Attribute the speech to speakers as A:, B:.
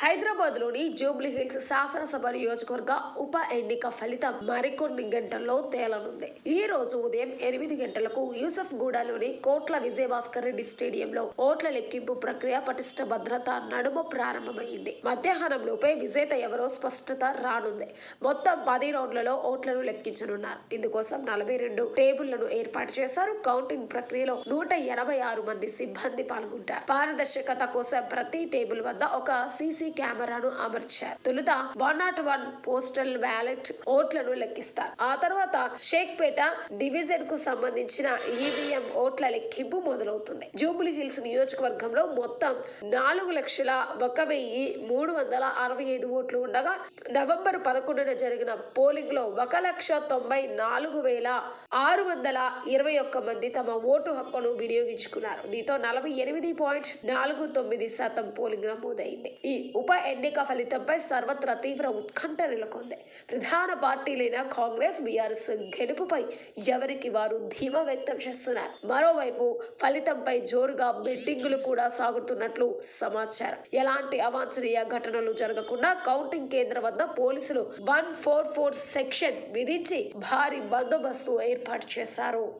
A: హైదరాబాద్ లోని Jubilee hills శాసనసభ నియోజకవర్గ ఉప ఎన్నిక ఫలితం మరికొన్ని గంటల్లో తేలనుంది. ఈ రోజు ఉదయం 8 గంటలకు యూసఫ్ గూడలోని కోట్ల విజయభాస్కర్ రెడ్డి స్టేడియంలో ఓట్ల లెక్కింపు ప్రక్రియ పటిష్ట భద్రత నడుమ ప్రారంభమైంది. మధ్యాహ్నం లోపే విజేత ఎవరో స్పష్టత రానుంది. మొత్తం 10 రౌండ్లలో ఓట్లను లెక్కించనున్నారు. ఇందుకోసం 42 టేబుళ్లను ఏర్పాటు చేశారు. కౌంటింగ్ ప్రక్రియలో 186 మంది సిబ్బంది పాల్గొంటారు. పారదర్శకత కోసం ప్రతి టేబుల్ వద్ద ఒక సీసీ కెమెరాను అమర్చారు. తొలుత 101 పోస్టల్ బ్యాలెట్ ఓట్లను లెక్కిస్తారు. ఆ తర్వాత షేక్పేట డివిజన్ కు సంబంధించిన ఈవీఎం ఓట్ల లెక్కింపు మొదలవుతుంది. జూబ్లీ హిల్స్ నియోజకవర్గంలో మొత్తం 4,01,365 ఓట్లు ఉండగా నవంబర్ 11న జరిగిన పోలింగ్ లో 1,94,621 మంది తమ ఓటు హక్కును వినియోగించుకున్నారు. దీంతో 48.49% పోలింగ్ నమోదైంది. ఈ ఉప ఎన్నిక ఫలితంపై సర్వత్రా తీవ్ర ఉత్కంఠ నెలకొంది. ప్రధాన పార్టీలైన కాంగ్రెస్, బీఆర్ఎస్ గెలుపుపై ఎవరికి వారు ధీమా వ్యక్తం చేస్తున్నారు. మరోవైపు ఫలితంపై జోరుగా బెట్టింగులు కూడా సాగుతున్నట్లు సమాచారం. ఎలాంటి అవాంఛనీయ ఘటనలు జరగకుండా కౌంటింగ్ కేంద్రం వద్ద పోలీసులు 144 సెక్షన్ విధించి భారీ బందోబస్తు ఏర్పాటు చేశారు.